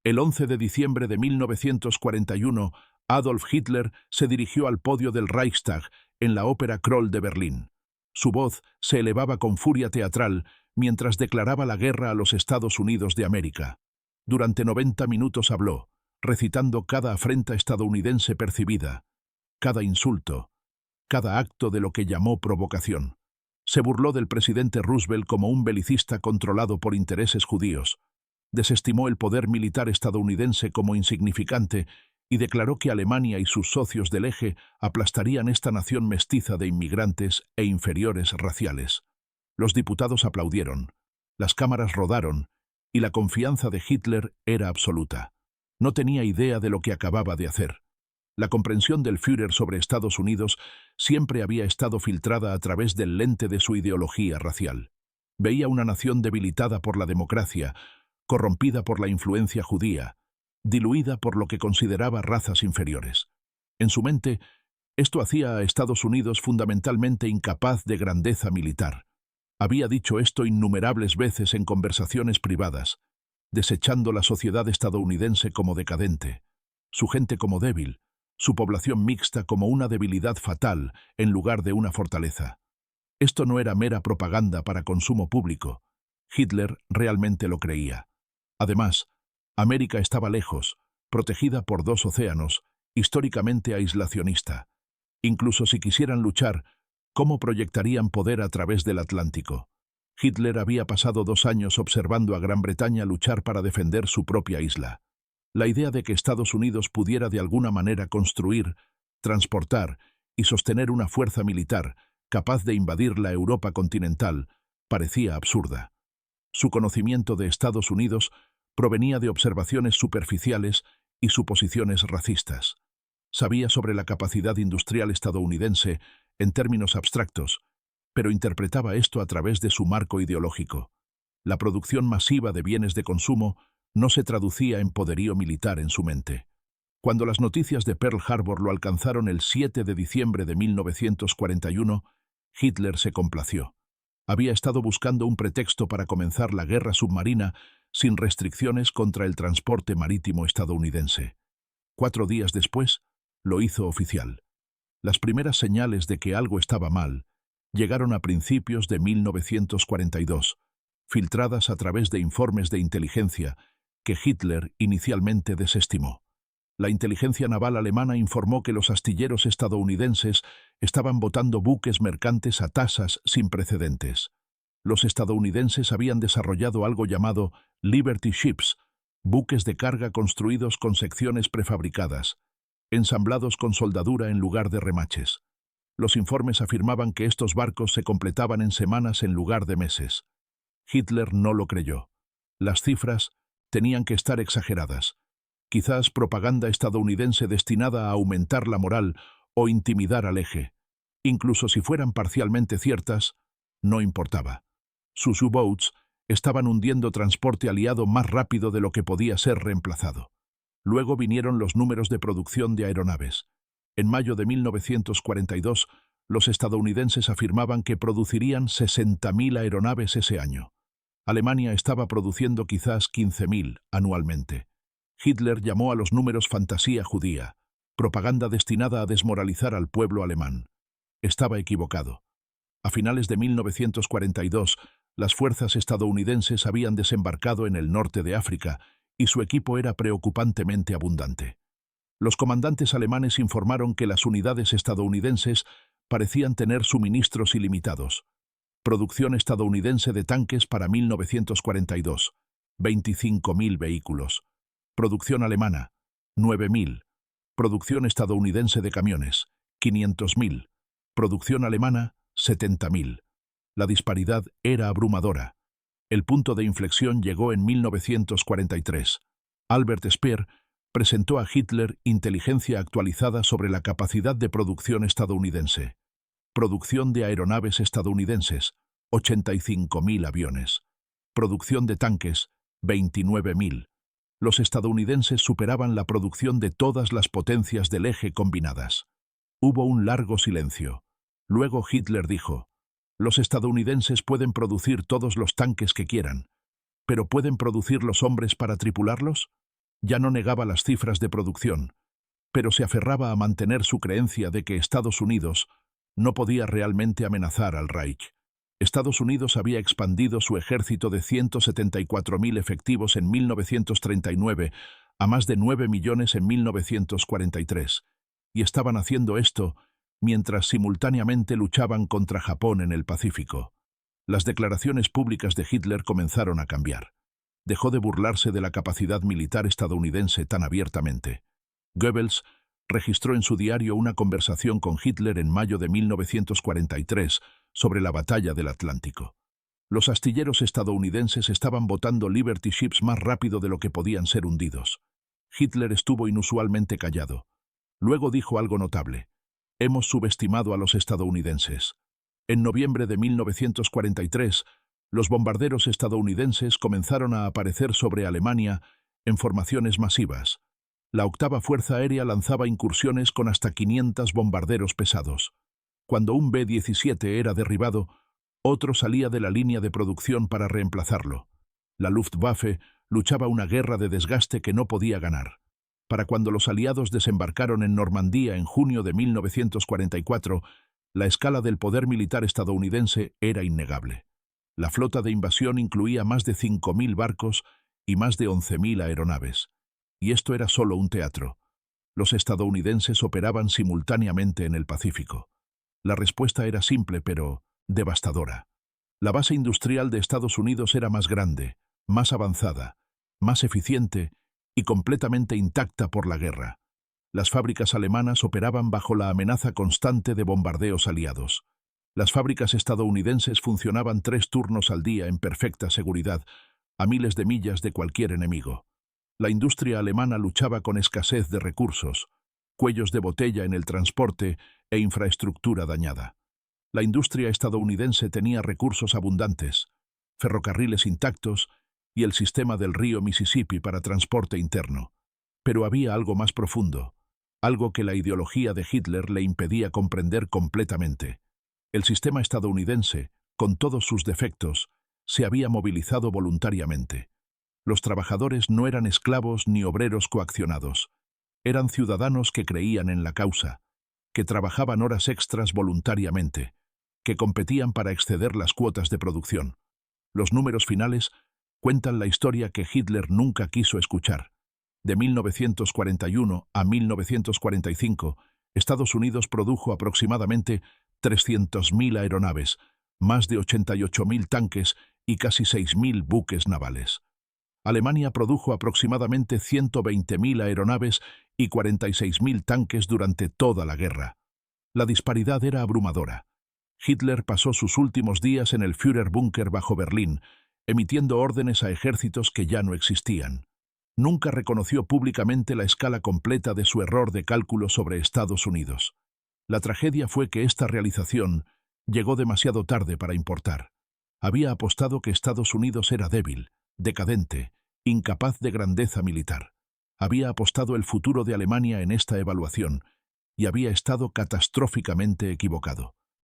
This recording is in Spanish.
El 11 de diciembre de 1941, Adolf Hitler se dirigió al podio del Reichstag en la Ópera Kroll de Berlín. Su voz se elevaba con furia teatral mientras declaraba la guerra a los Estados Unidos de América. Durante 90 minutos habló, recitando cada afrenta estadounidense percibida, cada insulto, cada acto de lo que llamó provocación. Se burló del presidente Roosevelt como un belicista controlado por intereses judíos. Desestimó el poder militar estadounidense como insignificante y declaró que Alemania y sus socios del eje aplastarían esta nación mestiza de inmigrantes e inferiores raciales. Los diputados aplaudieron, las cámaras rodaron y la confianza de Hitler era absoluta. No tenía idea de lo que acababa de hacer. La comprensión del Führer sobre Estados Unidos siempre había estado filtrada a través del lente de su ideología racial. Veía una nación debilitada por la democracia, corrompida por la influencia judía, diluida por lo que consideraba razas inferiores. En su mente, esto hacía a Estados Unidos fundamentalmente incapaz de grandeza militar. Había dicho esto innumerables veces en conversaciones privadas, desechando la sociedad estadounidense como decadente, su gente como débil, su población mixta como una debilidad fatal en lugar de una fortaleza. Esto no era mera propaganda para consumo público. Hitler realmente lo creía. Además, América estaba lejos, protegida por dos océanos, históricamente aislacionista. Incluso si quisieran luchar, ¿cómo proyectarían poder a través del Atlántico? Hitler había pasado 2 años observando a Gran Bretaña luchar para defender su propia isla. La idea de que Estados Unidos pudiera de alguna manera construir, transportar y sostener una fuerza militar capaz de invadir la Europa continental parecía absurda. Su conocimiento de Estados Unidos provenía de observaciones superficiales y suposiciones racistas. Sabía sobre la capacidad industrial estadounidense en términos abstractos, pero interpretaba esto a través de su marco ideológico. La producción masiva de bienes de consumo no se traducía en poderío militar en su mente. Cuando las noticias de Pearl Harbor lo alcanzaron el 7 de diciembre de 1941, Hitler se complació. Había estado buscando un pretexto para comenzar la guerra submarina sin restricciones contra el transporte marítimo estadounidense. 4 días después, lo hizo oficial. Las primeras señales de que algo estaba mal llegaron a principios de 1942, filtradas a través de informes de inteligencia que Hitler inicialmente desestimó. La inteligencia naval alemana informó que los astilleros estadounidenses estaban botando buques mercantes a tasas sin precedentes. Los estadounidenses habían desarrollado algo llamado Liberty Ships, buques de carga construidos con secciones prefabricadas, ensamblados con soldadura en lugar de remaches. Los informes afirmaban que estos barcos se completaban en semanas en lugar de meses. Hitler no lo creyó. Las cifras tenían que estar exageradas. Quizás propaganda estadounidense destinada a aumentar la moral o intimidar al eje. Incluso si fueran parcialmente ciertas, no importaba. Sus U-boats estaban hundiendo transporte aliado más rápido de lo que podía ser reemplazado. Luego vinieron los números de producción de aeronaves. En mayo de 1942, los estadounidenses afirmaban que producirían 60.000 aeronaves ese año. Alemania estaba produciendo quizás 15.000 anualmente. Hitler llamó a los números fantasía judía, propaganda destinada a desmoralizar al pueblo alemán. Estaba equivocado. A finales de 1942, las fuerzas estadounidenses habían desembarcado en el norte de África y su equipo era preocupantemente abundante. Los comandantes alemanes informaron que las unidades estadounidenses parecían tener suministros ilimitados. Producción estadounidense de tanques para 1942, 25.000 vehículos. Producción alemana, 9.000. Producción estadounidense de camiones, 500.000. Producción alemana, 70.000. La disparidad era abrumadora. El punto de inflexión llegó en 1943. Albert Speer presentó a Hitler inteligencia actualizada sobre la capacidad de producción estadounidense. Producción de aeronaves estadounidenses, 85.000 aviones. Producción de tanques, 29.000. Los estadounidenses superaban la producción de todas las potencias del eje combinadas. Hubo un largo silencio. Luego Hitler dijo: «Los estadounidenses pueden producir todos los tanques que quieran, pero ¿pueden producir los hombres para tripularlos?». Ya no negaba las cifras de producción, pero se aferraba a mantener su creencia de que Estados Unidos no podía realmente amenazar al Reich. Estados Unidos había expandido su ejército de 174.000 efectivos en 1939 a más de 9 millones en 1943, y estaban haciendo esto mientras simultáneamente luchaban contra Japón en el Pacífico. Las declaraciones públicas de Hitler comenzaron a cambiar. Dejó de burlarse de la capacidad militar estadounidense tan abiertamente. Goebbels registró en su diario una conversación con Hitler en mayo de 1943 sobre la batalla del Atlántico. Los astilleros estadounidenses estaban botando Liberty Ships más rápido de lo que podían ser hundidos. Hitler estuvo inusualmente callado. Luego dijo algo notable: «Hemos subestimado a los estadounidenses». En noviembre de 1943, los bombarderos estadounidenses comenzaron a aparecer sobre Alemania en formaciones masivas. La octava Fuerza Aérea lanzaba incursiones con hasta 500 bombarderos pesados. Cuando un B-17 era derribado, otro salía de la línea de producción para reemplazarlo. La Luftwaffe luchaba una guerra de desgaste que no podía ganar. Para cuando los aliados desembarcaron en Normandía en junio de 1944, la escala del poder militar estadounidense era innegable. La flota de invasión incluía más de 5.000 barcos y más de 11.000 aeronaves. Y esto era solo un teatro. Los estadounidenses operaban simultáneamente en el Pacífico. La respuesta era simple, pero devastadora. La base industrial de Estados Unidos era más grande, más avanzada, más eficiente y completamente intacta por la guerra. Las fábricas alemanas operaban bajo la amenaza constante de bombardeos aliados. Las fábricas estadounidenses funcionaban 3 turnos al día en perfecta seguridad, a miles de millas de cualquier enemigo. La industria alemana luchaba con escasez de recursos, cuellos de botella en el transporte e infraestructura dañada. La industria estadounidense tenía recursos abundantes, ferrocarriles intactos y el sistema del río Mississippi para transporte interno. Pero había algo más profundo, algo que la ideología de Hitler le impedía comprender completamente. El sistema estadounidense, con todos sus defectos, se había movilizado voluntariamente. Los trabajadores no eran esclavos ni obreros coaccionados. Eran ciudadanos que creían en la causa, que trabajaban horas extras voluntariamente, que competían para exceder las cuotas de producción. Los números finales cuentan la historia que Hitler nunca quiso escuchar. De 1941 a 1945, Estados Unidos produjo aproximadamente 300.000 aeronaves, más de 88.000 tanques y casi 6.000 buques navales. Alemania produjo aproximadamente 120.000 aeronaves y 46.000 tanques durante toda la guerra. La disparidad era abrumadora. Hitler pasó sus últimos días en el Führerbunker bajo Berlín, emitiendo órdenes a ejércitos que ya no existían. Nunca reconoció públicamente la escala completa de su error de cálculo sobre Estados Unidos. La tragedia fue que esta realización llegó demasiado tarde para importar. Había apostado que Estados Unidos era débil, decadente, incapaz de grandeza militar. Había apostado el futuro de Alemania en esta evaluación y había estado catastróficamente equivocado.